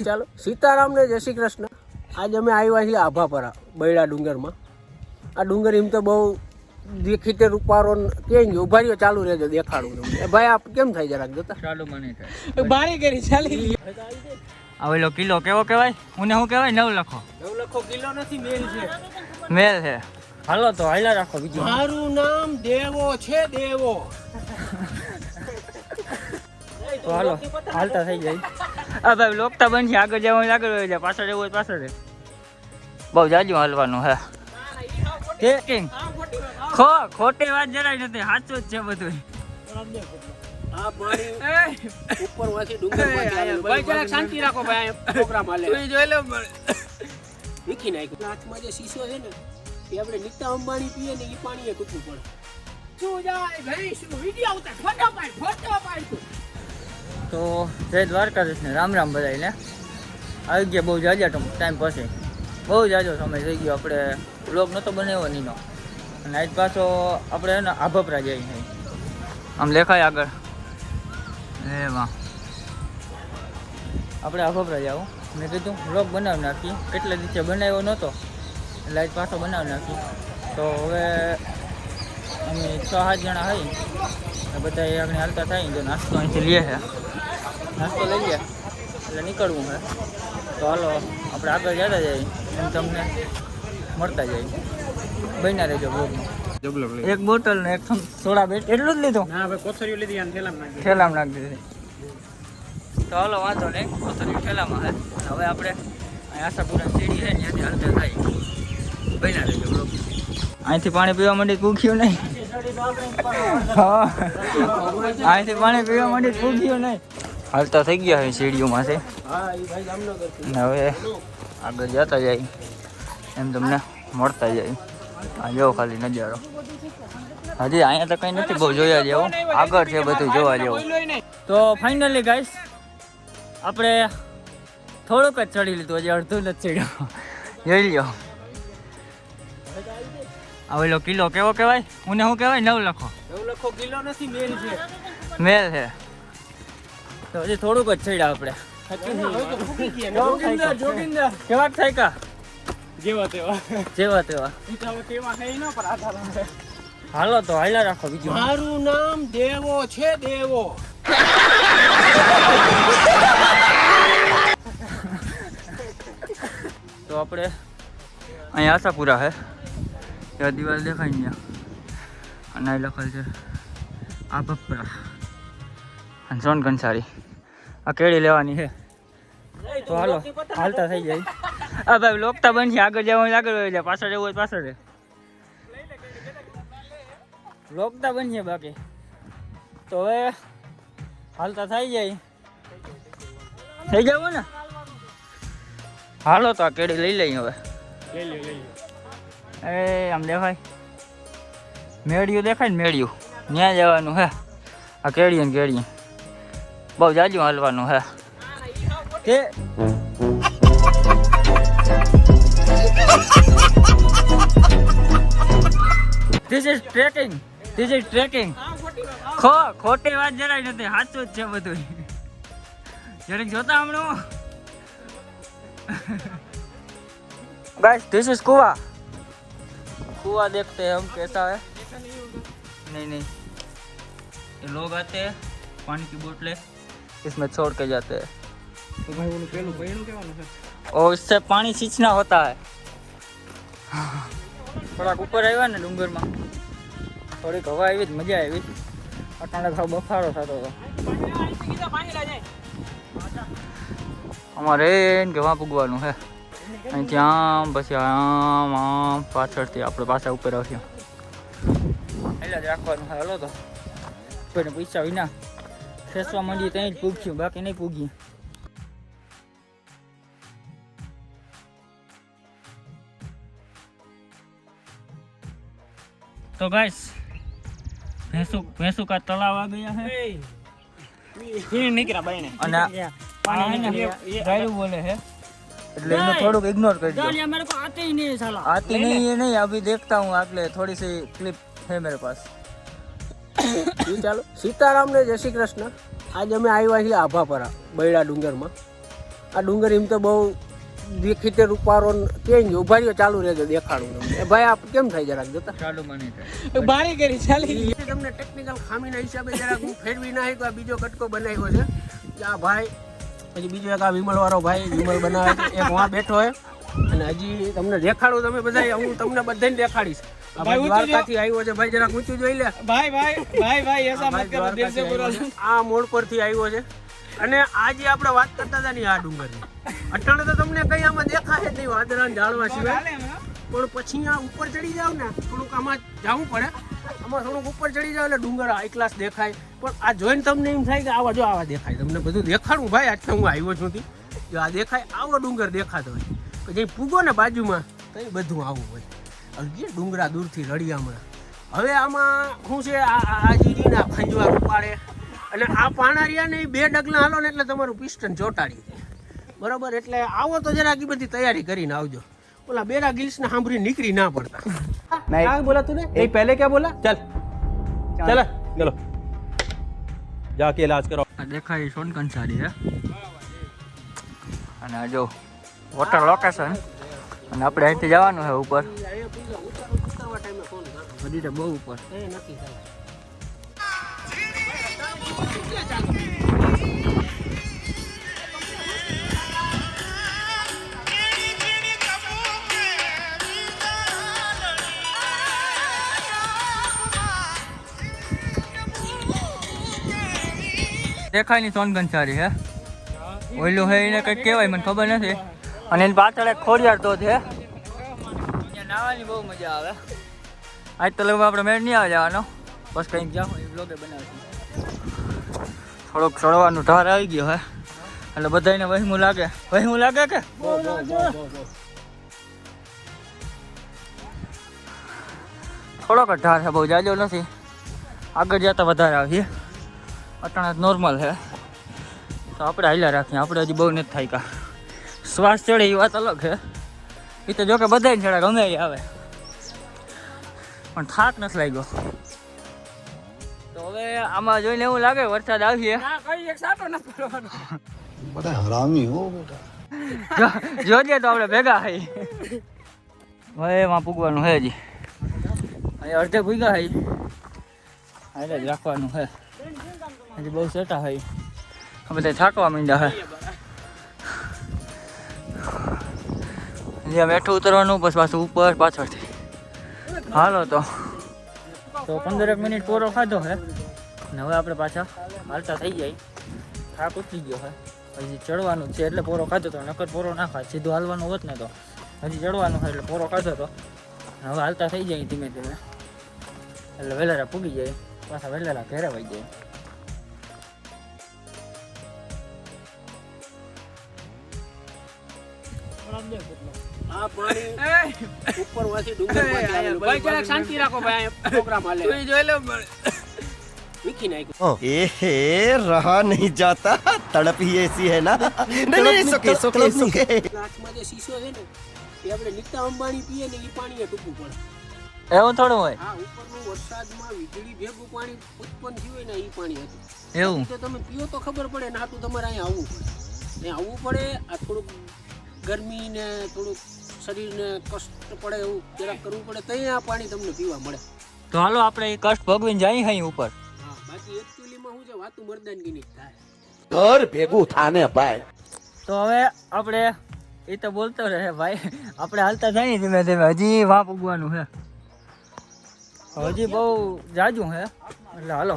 ચાલો સીતારામ ને જય શ્રી કૃષ્ણ. આજે અમે આવ્યા છીએ આભાપરા બૈડા ડુંગરમાં. આ ડુંગર એમ તો બહુ દેખીતે રૂપારો ક્યાંય ઉભા રહ્યો, ચાલુ રહેજો દેખાડું તમને. ભાઈ આપ કેમ થાય જરાક જોતા? ચાલુ મને થાય બારી કરી ચાલી. આવેલો કિલો કેવો કહેવાય? મને શું કહેવાય? 9 લખો. 9 લખો કિલો નથી, મેલ છે. મેલ છે. હાલો તો હાલ્યા રાખો બીજું. મારું નામ દેવો છે, દેવો. તો હાલો હાલતા થઈ જાય. આ ભાઈ લોકતા બનશે, આગળ જવાનું આગળ હોય જાય, પાછળ જવું હોય પાછળ રહે. બહુ જાજુ હાલવાનું હે. ખોટી વાત જરાય નથી, સાચું જ છે બધું. આ પાણી ઉપર વાથી ડુંગરમાંથી આવે. ભાઈ જરાક શાંતિ રાખો ભાઈ, પ્રોગ્રામ હાલે. તું જોઈ લે વીખી નાખ્યું. હાથમાં જે શીશો છે ને એ આપણે નીતા અંબાણી પીએ ને એ પાણી એ કૂટવું પડે. શું જાય ભાઈ, શું વિડિયો ઉતાર, ફોટો પાડ. તો જય દ્વારકાધીશ ને રામ રામ બધાને. આવી ગયા બહુ જાજા ટાઈમ પછી, બહુ જાજો સમય થઈ ગયો. આપણે વ્લોગ નહોતો બનાવ્યો નીનો, અને આજ પાછો આપણે એને આભાપરા જઈએ છીએ. આમ લેખાય આગળ એ વાહ, આપણે આભાપરા જાવ. મેં કીધું વ્લોગ બનાવી નાખી, કેટલા દિવસે બનાવ્યો નહોતો એટલે આજ પાછો બનાવી નાખી. તો હવે અમે 6-7 જણા હોય, બધા આગળ હાલતા થાય તો નાસ્તો અહીંથી લઈએ છે. નાસ્તો લઈ લે એટલે નીકળવું છે. તો હાલો આપણે આગળ જતા જઈએ, એમ તમને મળતા જઈએ. બન્યા રહેજો બ્લોગમાં. એક બોટલ ને એક સોડા બેટ એટલું જ લીધું? ના ભાઈ, કોથળીઓ લીધી અને થેલામાં નાખી દીધી. તો હાલો વાંધો નહીં, કોથળીઓ ઠેલામાં છે. હવે આપણે અહીં આશાપુરા સીડી છે ને ત્યાંથી હાલતા થાય. બન્યા રહેજો બ્લોગ. અહીંથી પાણી પીવા માંડી ભૂખ્યું નહીં. હા, અહીંથી પાણી પીવા માંડી ભૂખ્યું નહીં. હાલતા થઈ ગયા હવે સીડીઓમાં છે. હવે આગળ જતા જાય એમ તમને મળતા જાય. આ જો ખાલી નજારો, હજી અહીંયા તો કંઈ નથી બહુ જોયા જેવું, આગળ છે બધું જોવા જેવું. તો ફાઇનલી ગાઈસ આપણે થોડુંક જ ચડી લીધું, હજી અડધું નથી ચડ્યું. જોઈ લ્યો આવેલો કિલો કેવો કહેવાય? મને શું કહેવાય? 9 લખો. 9 લખો કિલો નથી, મેલ છે. મેલ છે. તો હજી થોડુંક જ ચડ્યા આપણે. જોગિંદર કેવા થાય? જેવા તેવા હાલો તો હાલ્યા રાખો બીજું. મારું નામ દેવો છે, દેવો. તો આપણે અહીંયા આશાપુરા છે, ત્યાં દિવાલ દેખાય ને અને અહીં લખેલ છે આભાપરા અને સોન કંસારી. આ કેળી લેવાની છે. તો હાલો હાલતા થઈ જાય. આ ભાઈ લોકતા બનશે, આગળ જવાનું આગળ હોય જાય, પાછળ જવું હોય પાછળ રહે. લોકતા બનશે બાકી તો હવે હાલતા થઈ જાય. થઈ જાવ ને? હાલો તો આ કેળી લઈ લઈએ હવે. એ આમ દેખાય મેળિયું, દેખાય ને મેળિયું, ત્યાં જવાનું હે. આ કેળીએ ને કેળીએ બહુ જાજુ હાલવાનું હે. This is trekking. ખોટી વાત જરાય નથી, સાચું જ છે બધું. જરીક જોતા હમણાં गाइस दिस इज कुआं देखते हैं हम कैसा है. नहीं ये लोग आते हैं, पानी की बोतलें इसमें छोड़ के जाते हैं. तो भाई वो पहलू क्या है? और इससे पानी सींचना होता है. થોડાક ઉપર આવ્યા ને ડુંગરમાં, થોડીક હવા આવી, મજા આવી. અટાણે ખાવ બફારો થતો હતો અમારે કે વાં પૂગવાનું છે. અહીંથી આમ પછી આમ પાછળથી આપણે પાછા ઉપર આવ્યા. એટલે જ રાખવાનું છે. હાલો તો કોઈને પૈસા વિના ખેંચવા માંડીએ ત્યાં જ પૂગ્યું, બાકી નહીં પૂગીએ. तो गाइस भैंसों का तालाब आ गया है. फिर निकला भाई ने અને ગાયરું બોલે है, એટલે इन्हें थोड़ा इग्नोर कर दो. मेरे को आते ही नहीं साला. आती नहीं है. नहीं अभी देखता हूँ, अगले थोड़ी सी क्लिप है मेरे पास. ચાલો સીતારામ ને જય શ્રી કૃષ્ણ. આજે અમે આવ્યા છીએ આભાપરા બૈડા ડુંગરમાં. આ ડુંગર એમ તો બહુ દેખીતે રૂપારો ચેન્જ ઉભા રહ્યો ચાલુ રહેજો દેખાડું તમને. એ ભાઈ આપ કેમ થાય જરાક જોતા ચાલુ મને બારી કરી ચાલી તમને ટેકનિકલ ખામીના હિસાબે જરાક હું ફેરવી નાખી તો આ બીજો કટકો બનાવ્યો છે કે આ ભાઈ પછી બીજો એક આ વિમલ વાળો ભાઈ વિમલ બનાવે છે એક વાં બેઠો હોય અને હજી તમને દેખાડું તમે બધા હું તમને બધાને દેખાડીશ. આ ભાઈ દ્વારકાથી આવ્યો છે ભાઈ જરાક ઊંચું જોઈ લે આ મોડ પરથી આવ્યો છે અને આજે આપણે વાત કરતા હતા ને આ ડુંગરની અટાણે તો તમને કઈ આમાં દેખાય જ નહીં વાદળા જાળવા સિવાય પણ પછી આ ઉપર ચડી જાવ ને થોડુંક આમાં જવું પડે આમાં થોડુંક ઉપર ચડી જાવ એટલે ડુંગર હાઈ ક્લાસ દેખાય પણ આ જોઈને તમને એમ થાય કે આવા જો આવા દેખાય તમને બધું દેખાડું ભાઈ આજથી હું આવ્યો છું જો આ દેખાય આવો ડુંગર દેખાતો હોય કે જે પૂગો ને બાજુમાં તો બધું આવું હોય જે ડુંગરા દૂરથી રળિયામણા હવે આમાં શું છે આ જીરીના ખંજવા ઉપાડે અને આ પાણારિયા ને 2 ડગલા હાલો ને એટલે તમારું પિસ્ટન ચોટાડી જાય બરોબર એટલે આવો તો જરાક બધી તૈયારી કરીને આવજો ઓલા બેરા ગિલ્સ ને સાંભળી નીકળી ના પડતા क्या बोला तूने ये पहले क्या बोला चल चल चलो जाके इलाज करो દેખાય સોનકંસારી હે અને આ જો વોટર લોકેશન અને આપણે અહીંથી જવાનું છે ઉપર બધી તો બહુ ઉપર દેખાય ની સોનકંસારી હે ઓઈલું હે એને કંઈક કહેવાય મને ખબર નથી અને એની પાછળ એક ખોડિયાર ધોધ છે અહીંયા નાહવાની બહુ મજા આવે આજ તો લગભગ આપણે મેળ નહીં આવે જવાનો બસ કંઈક જાઓ એ બ્લોગે બનાવશું થોડોક ચડવાનું ઢાર આવી ગયો હે એટલે બધાને વહેમું લાગે કે થોડોક જ ઢાર છે બહુ જાજો નથી આગળ જતા વધારે આવીએ અટાણા નોર્મલ છે તો આપણે હાલ્યા રાખીએ આપણે હજી બહુ નથી થાય કા શ્વાસ ચડે એ વાત અલગ છે એ તો જો કે બધાને ચડે ગમે એ આવે પણ થાક નથી લાગ્યો તો હવે આમાં જોઈને એવું લાગે વરસાદ આવીએ बड़ा हरामी हो बेटा જોજે તો આપણે ભેગા થઈ હવે એમાં પૂગવાનું છે હજી અહીંયા અડધે પૂગ્યા છે હાલે જ રાખવાનું છે હજી બહુ સેટા હોય બધા થાકવા માંડ્યા હે જ્યાં બેઠું ઉતરવાનું બસ પાછું ઉપર પાછળથી હાલો તો 15 મિનિટ પોરો ખાધો હે ને હવે આપણે પાછા હાલતા થઈ જાય થાક ઉતરી ગયો હે હજી ચડવાનું છે એટલે પોરો ખાધો તો નકર પોરો ના ખાય સીધું હાલવાનું હોત ને તો હજી ચડવાનું હોય એટલે પોરો ખાધો તો હવે હાલતા થઈ જાય ધીમે ધીમે એટલે વહેલા પૂગી જાય પાછા વહેલા ઘેરે વહી જાય આ પાણી ઉપર વાથી ડુંગરમાંથી આવેલું. ભાઈ જરાક શાંતિ રાખો ભાઈ પ્રોગ્રામ હાલે તું જોઈ લે વીખી નાખ્યું ए रहा नहीं जाता तड़प ही ऐसी है ना नहीं सुके કાચમાં જે શીશો છે ને એ આપણે નીતા અંબાણી પીએ ને એ પાણીએ ટૂંકું પડે એવું થોડું હોય હા ઉપરનું વરસાદમાં વીજળી ભેગું પાણી ઉત્પન્ન થયું હોય ને એ પાણી હતું એવું તો તમે પીઓ તો ખબર પડે ને આટલું તમારે અહીંયા આવવું પડે ને આવવું પડે આ થોડુંક ગરમી ને થોડુંક શરીરને કષ્ટ પડે એવું જરાક કરવું પડે તો આ પાણી તમને પીવા મળે તો હાલો આપણે એ કષ્ટ ભોગવીને જઈએ અહીં ઉપર હા બાકી એકચ્યુઅલીમાં શું છે વાતું મર્દાનગીની જ થાય घर भेगू थाने भाई તો હવે આપણે એ તો બોલતો રહે ભાઈ આપણે હાલતા જાય ને ધીમે ધીમે હજી વાં પૂગવાનું છે હજી બહુ જાજુ છે એટલે હાલો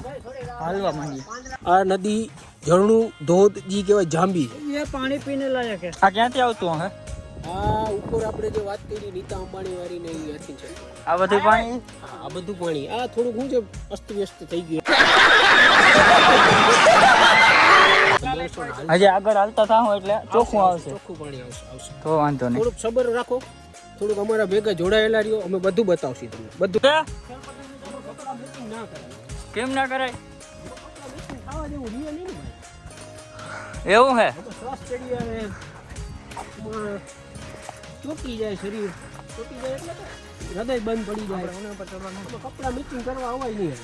હાલવા માંડીએ આ નદી ઝરણું ધોધ જી કહેવાય જાંબી એ પાણી પીને લાયક છે આ ક્યાંથી આવતું હે આ ઉપર આપણે જે વાત કરી નીતા અંબાણી વાળી ને એ હતી છે આ બધું પાણી આ બધું પાણી આ થોડુંક શું છે અસ્ત વ્યસ્ત થઈ ગયું હજી આગળ હાલતા થાવ એટલે ચોખ્ખું આવશે ચોખ્ખું પાણી આવશે તો વાંધો નહીં થોડુંક સબર રાખો થોડુંક અમારા ભેગા જોડાયેલા રહ્યો અમે બધું બતાવશું તમને બધું કેમ ના કરાય ખાવા જેવું રીએ નહીં ને ભાઈ એવું હે શ્વાસ ચડી આવે ચોટી જાય શરીર ચોટી જાય એટલે હૃદય બંધ પડી જાય કપડા મિચિંગ કરવા અવાય નહીં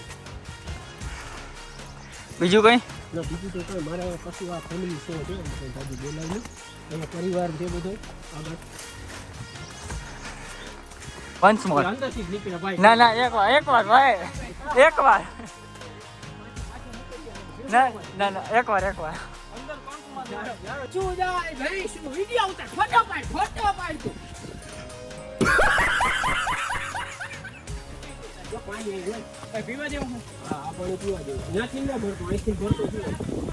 બીજું કઈ ના બીજું તો કંઈ મારે કશું આ ફેમિલી શો છે કંઈ દાદી બોલાવી અહીંયા પરિવાર છે બધો આગળ પંચમોર અંદરથી જ નીકળે ભાઈ ના ના એકવાર ભાઈ એકવાર ના ના ના એકવાર શું જાય ભાઈ શું વિડિયો ઉતાર ફોટો પાડ તું જો પાણી આવી ગયું એ પીવા જેવું હા આ પાણી પીવા જેવું ત્યાંથી ના ભરતો અહીંથી ભરતો છું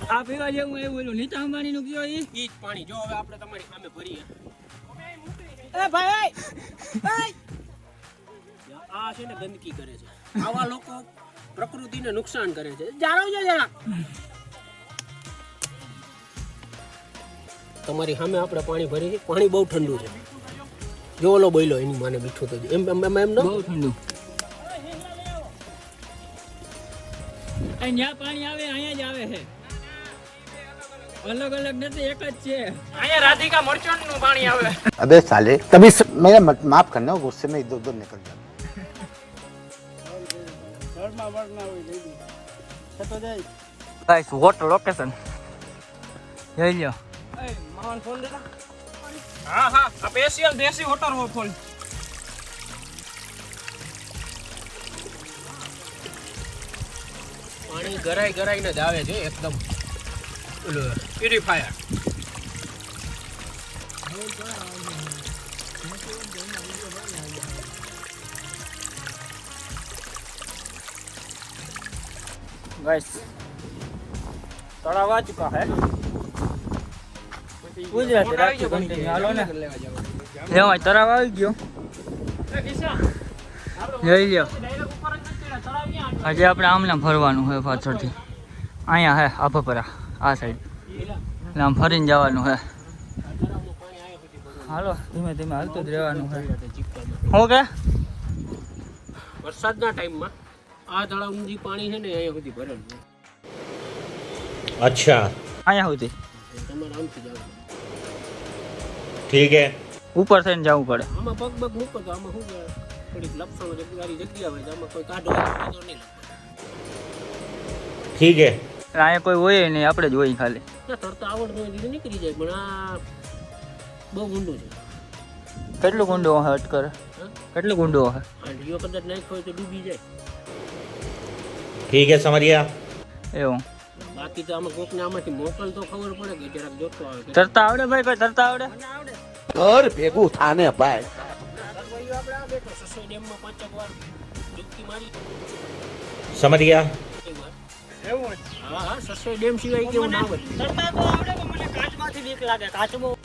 આ પીવા જેવું એવું ઓલું નીતા અંબાણીનું કયો ઈ જ પાણી જો હવે આપણે તમારી સામે ભરીએ એ ભાઈ આ છે ને ગંદકી કરે છે આવા લોકો પ્રકૃતિને નુકસાન કરે છે જાળવજો જરા તમારી સામે આપણે પાણી ભરી છે પાણી બહુ ઠંડુ છે જો ઓલો બોઈલો એની માને મીઠું તો એમ એમ ન બહુ ઠંડુ અહીંયા પાણી આવે અહીંયા જ આવે છે અલગ અલગ નથી એક જ છે અહીંયા રાધિકા મરચંડનું પાણી આવે अबे साले तभी मेरा माफ करना गुस्से में इधर उधर निकल जाता ગાઈસ વોટર લોકેશન જઈ લ્યો માવન ફોન દેતા હા હા આ સ્પેશિયલ દેશી વોટર ફોન પાણી ગરાઈને જ આવે છે એકદમ પ્યુરિફાયર गाइस तड़ाव आ चुका है ગુજરાતી રાખજો કન્ટિન્યુ હાલો ને લેવાય તળાવ આવી ગયો જઈ લ્યો હજી આપણે આમને ફરવાનું હોય પાછળથી અહીંયા હે આભાપરા આ સાઈડ એટલે આમ ફરીને જવાનું હે હાલો ધીમે ધીમે હાલતું જ રહેવાનું હે શું કે વરસાદના ટાઈમમાં આ તળાવનું જે પાણી છે ને અહીંયા સુધી ભરેલું છે अच्छा અહીંયા સુધી તમારે આમથી જવું ठीक है ઉપર થઈને જવું પડે આમાં પગ મૂકો તો આમાં શું કે થોડીક લપસણ જગ્યાની જગ્યા હોય તો આમાં કોઈ કાઢો વાંધો નહીં ठीक है એટલે અહીંયા કોઈ હોય નહીં આપણે જ હોય ખાલી ના તરતા આવડતું હોય દીધું નીકળી જાય પણ આ બહુ ઊંડું છે કેટલું ગુંડો હે અટકર કેટલું ગુંડો હે આ ડીઓ કદાચ નાખ્યો હોય તો ડૂબી જાય ठीक है समझ गया એવું બાકી તો આમાં કોકને આમાંથી મોકલ તો ખબર પડે કે જરાક જોતો આવે કે તરતા આવડે ભાઈ કોઈ તરતા આવડે और भेगू थाने पाए આપણે આ બેઠો સસોઈ ડેમમાં 5 વાર ડૂબકી મારી समझ गया એવું હા હા સસોઈ ડેમ સિવાય કેવું ના આવે તરતા તો આવડે પણ મને કાચમાંથી બીક લાગે કાચમાં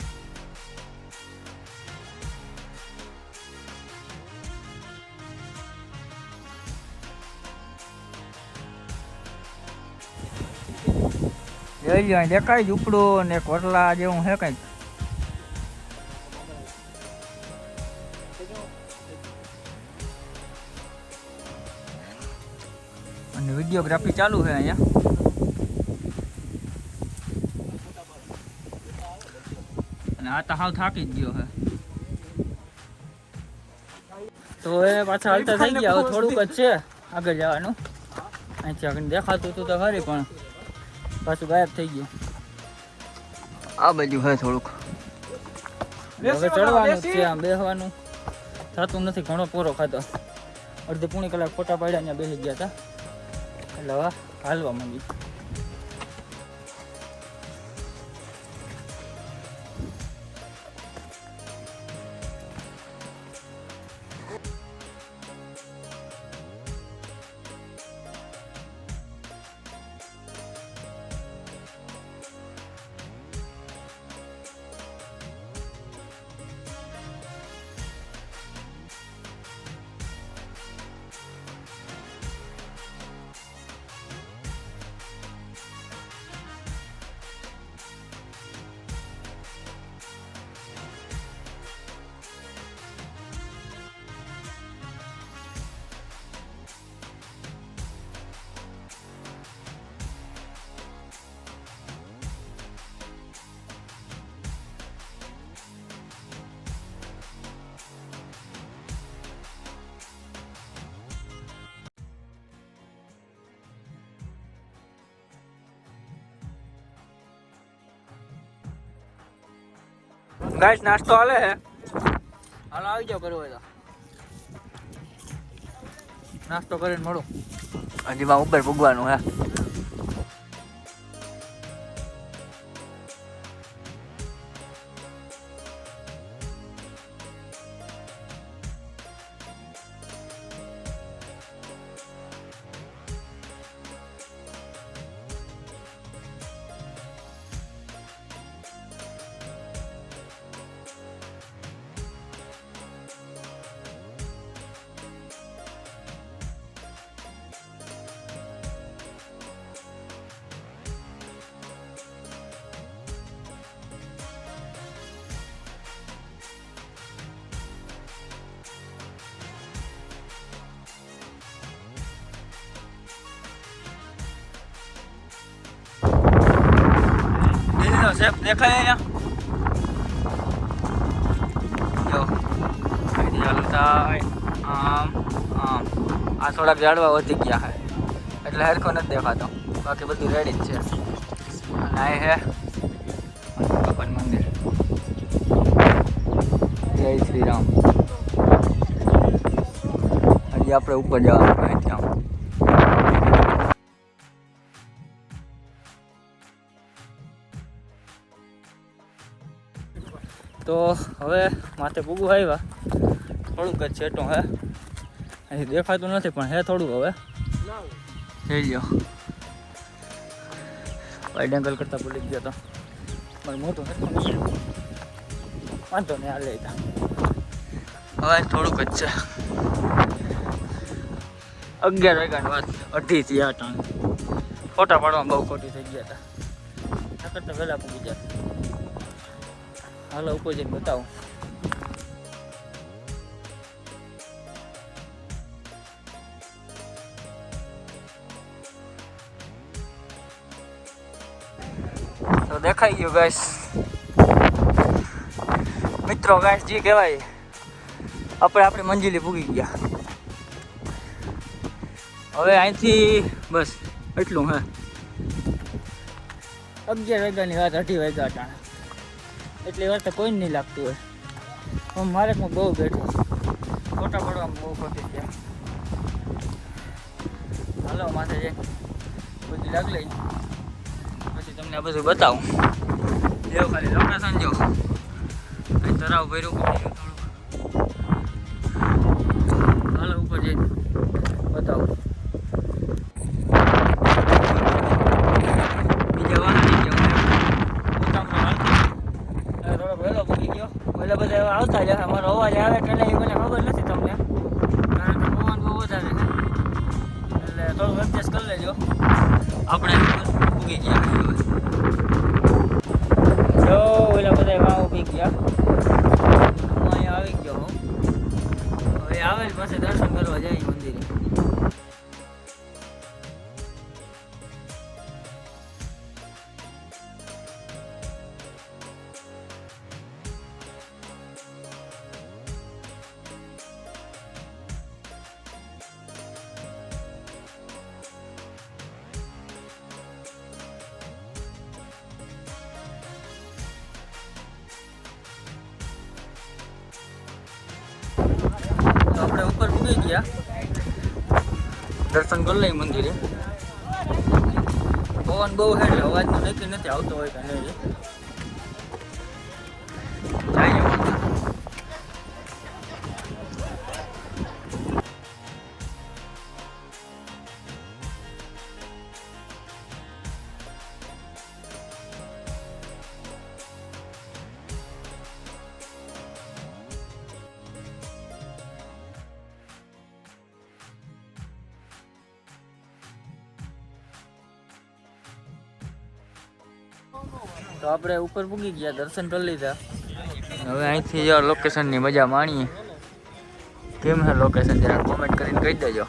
જોઈ લ્યો દેખાય ઝૂંપડું ને કોટલા જેવું હે કંઈક અને વિડીયોગ્રાફી ચાલુ છે અહીંયા અને આ તો હાવ થાકી જ ગયો છે તો એ પાછા હાલતા થઈ ગયા હવે થોડુંક જ છે આગળ જવાનું અહીંથી આગળ દેખાતું હતું તો ખરી પણ પાછું ગાયબ થઈ ગયું આ બાજુ હોય થોડુંક હવે ચડવાનું જ છે આમ બેસવાનું થતું નથી ઘણો પોરો ખાતો અડધી પોણી કલાક ફોટા પાડ્યા ત્યાં બેસી ગયા હતા એટલે હવે હાલવા માંડી ગાઈસ નાસ્તો હાલે હે, હાલો આવી જાઓ કરવો હોય તો નાસ્તો કરીને મળું. હજી માં ઉપર ભૂગવાનું હે. શેપ દેખાય અહીંયા જો ચાલતા આમ આમ આ થોડાક ઝાડવા વધી ગયા છે એટલે હરખો નથી દેખાતો, બાકી બધું રેડી જ છે. અને આ હે ભગવાન મંદિર, જય શ્રી રામ. હજી આપણે ઉપર જવાનું અહીંથી આમ. તો હવે માથે પૂગું આવ્યા, થોડુંક જ છેટું હે, અહીં દેખાતું નથી પણ હે થોડું. હવે જઈ લો, વાઇડ એંગલ કરતાં ભૂલી ગયો તો મારું મોટું નથી, વાંધો નહીં હાલે. હવે થોડુંક જ છે, 11 વાગ્યાની વાત, 2:30 થી 8. ફોટા પાડવામાં બહુ ખોટી થઈ ગયા હતા, નકર તો વહેલા પૂગી જાય. હાલો ઉપર જઈને બતાવું. તો દેખાઈ ગયું ગાઈસ મિત્રો, ગાઈસ જે કહેવાય આપણે આપણી મંજિલે પૂગી ગયા. હવે અહીંથી બસ એટલું હે. 11 વાગ્યાની વાત, 2:30 વાગ્યા હતા, એટલી વાર તો કોઈ નહીં લાગતું હોય. હું મારે હું બહુ બેઠું, ફોટા પાડવામાં બહુ ખોટી ગયા. હાલો માથે જઈ બધી લાગ લઈ, પછી તમને આ બધું બતાવું. જેવું ખાલી લોકેશન જો, અહીં તરાવ ભર્યું થોડુંક. હાલો ઉપર જઈ બતાવું. એટલે બધા આવતા જ હશે, મારો અવાજ આવે કે નહીં મને ખબર નથી તમને, કારણ કે પવન બહુ વધારે છે એટલે થોડું એડજસ્ટ કરી લેજો. આપણે ઉગી ગયા જો ઓલા બધા વાવ ઉગી ગયા. હું અહીંયા આવી ગયો હું, હવે આવે પછી દર્શન કરવા જાય મંદિરે. આપણે ઉપર પૂગી ગયા, દર્શન કરી લઈ મંદિરે. પવન બહુ છે એટલે અવાજનો નક્કી નથી આવતો હોય કે નહીં. તો આપણે ઉપર પૂગી ગયા, દર્શન કરી લીધા. હવે અહીંથી લોકેશનની મજા માણીએ. કેમ છે લોકેશન જરા કોમેન્ટ કરીને કહી દેજો.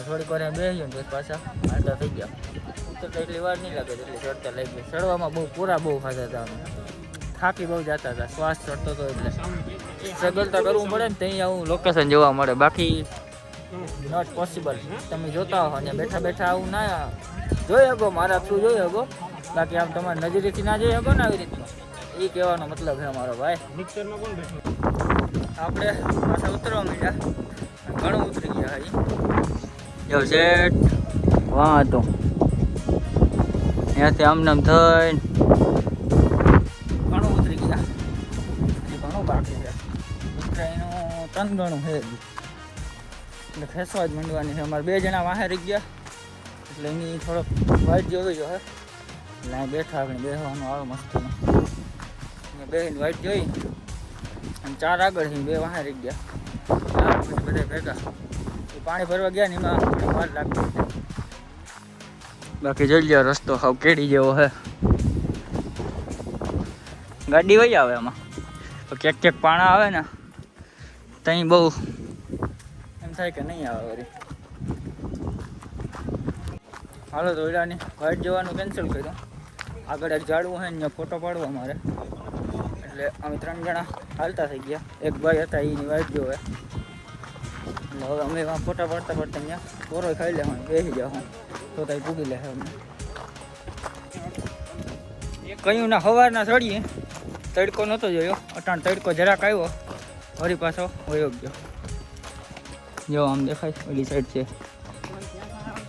થોડીક વાર બેસી ગયો પાછા આટા થઈ ગયા. ઉતરતા એટલી વાર નહીં લાગે એટલે ચડતા લાગી ગઈ. ચડવામાં બહુ પૂરા બહુ ખાતા હતા અમે, થાકી બહુ જતા હતા, શ્વાસ ચડતો હતો એટલે સ્ટ્રગલ તો કરવું પડે ને ત્યાં આવું લોકેશન જોવા મળે, બાકી નોટ પોસિબલ. તમે જોતા હો અને બેઠા બેઠા આવું ના જોઈ શકો, મારા થ્રુ જોઈ શકો બાકી આમ તમારે નજરેથી ના જોઈ શકો ને આવી રીતનું, એ કહેવાનો મતલબ છે અમારો ભાઈ. આપણે પાછા ઉતરવા માંડ્યા, ઘણું ઉતરી ગયા હજી. જો શેઠ વાહ હતો ત્યાંથી આમ નામ થઈને ઘણું ઉતરી ગયા, હજી ઘણું બાકી છે. ઉતરાયનું 3 ગણું છે હજી, એટલે ખેંચવા જ માંડવાની છે. અમારે 2 જણા વાહે રહી ગયા, એટલે એની થોડોક વાઇટ જોવી જો હે, એટલે અહીં બેઠા આપણે બેસવાનું આવે મસ્તીનું. બેસીને વાઇટ જોઈ અને 4 આગળ છે, 2 વાહે રહી ગયા. પછી બધા ભેગા પાણી ભરવા ગયા ને એમાં વાર લાગતી. બાકી જોઈ લો રસ્તો હાવ કેડી જેવો છે, ગાડી વહી આવે એમાં. ક્યાંક ક્યાંક પાણા આવે ને ત્યાં બહુ એમ થાય કે નહીં આવે વળી. હાલો તો ઓલાની વાઇટ જવાનું કેન્સલ કર્યું. આગળ એક ઝાડવું છે ને ફોટો પાડવો અમારે, એટલે અમે 3 જણા હાલતા થઈ ગયા. એક ભાઈ હતા એની વાઇટ જોવે, એટલે હવે અમે એમાં ફોટા પાડતા પાડતા ત્યાં પોરો ખાઈ લેવાનું, બેસી જાઉં તો ત્યાં પૂગી લે. અમને કહ્યું ના સવારના ચડીએ, તડકો નહોતો જોયો, અટાણ તડકો જરાક આવ્યો, વળી પાછો વયો ગયો. જો આમ દેખાય ઓલી સાઈડ છે,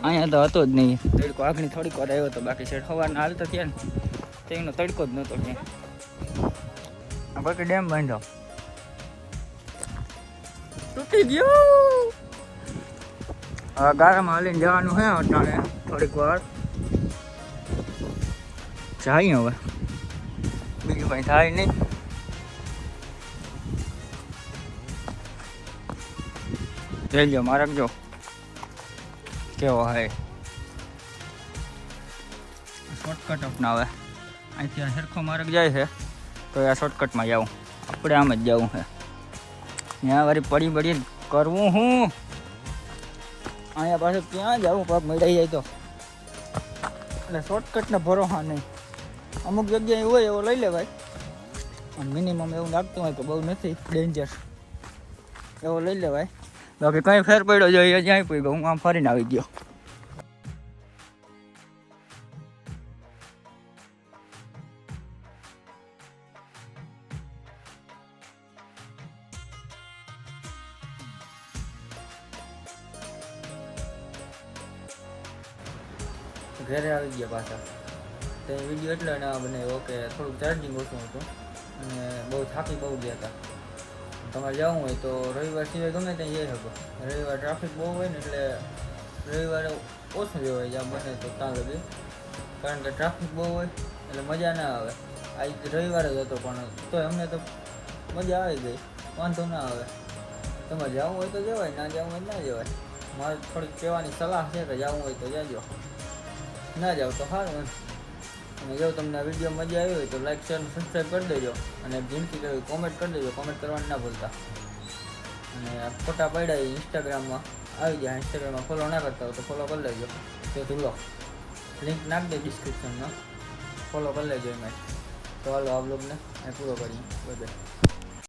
અહીંયા તો હતો જ નહીં તડકો. આગળ થોડીક વાર આવ્યો હતો, બાકી સાઈડ સવારના હાલતા થયા ને તેનો તડકો જ નહોતો ક્યાંય. બાકી ડેમ બાંધો તૂટી ગયો. હવે ગારામાં હાલીને જવાનું છે અટાણે થોડીક વાર જાય. હવે બીજું કંઈ થાય નહીં. જોઈ લો માર્ગ જો કેવો હે, શોર્ટકટ અપનાવે. અહીંથી સરખો માર્ગ જાય છે તો આ શોર્ટકટમાં જાઉં, આપણે આમ જ જવું છે. ત્યાં વારી પડી પડી કરવું હું, અહીંયા પાછું ક્યાં જવું, પગ મળી જાય તો. એટલે શોર્ટકટને ભરોસા નહીં, અમુક જગ્યાએ હોય એવો લઈ લેવાય, અને મિનિમમ એવું લાગતું હોય કે બહુ નથી ડેન્જર, એવો લઈ લેવાય. બાકી કંઈ ફેર પડ્યો જોઈએ જ્યાં પડી ગયો, હું આમ ફરીને આવી ગયો. ઘરે આવી ગયા પાછા. તો એ વિડીયો એટલે ના બનાવ્યો કે થોડુંક ચાર્જિંગ ઓછું હતું અને બહુ થાકી બહુ ગયા હતા. તમારે જવું હોય તો રવિવાર સિવાય ગમે ત્યાં જઈ શકો. રવિવાર ટ્રાફિક બહુ હોય ને એટલે રવિવારે ઓછું જવાય જ્યાં બને તો ત્યાં લગી, કારણ કે ટ્રાફિક બહુ હોય એટલે મજા ના આવે. આજ રવિવાર જ હતો પણ તો અમને તો મજા આવી ગઈ, વાંધો ના આવે. તમારે જવું હોય તો જવાય, ના જવું હોય ના જવાય. મારે થોડીક કહેવાની સલાહ છે કે જવું હોય તો જાજો, ના જાવ તો સારું. અને જો તમને આ વિડીયો મજા આવી હોય તો લાઈક શેર અને સબસ્ક્રાઈબ કરી દેજો, અને જિંદગી કરવી કોમેન્ટ કરી દેજો, કોમેન્ટ કરવાનું ના ભૂલતા. અને આ ફોટા પડ્યા ઇન્સ્ટાગ્રામમાં આવી જાય, ઇન્સ્ટાગ્રામમાં ફોલો ના કરતા હોય તો ફોલો કરી લેજો. તો લો લિંક નાખી દે ડિસ્ક્રિપ્શનમાં, ફોલો કરી લેજો એમાં. તો હાલો આ બ્લોગને પૂરો કરીએ. બધે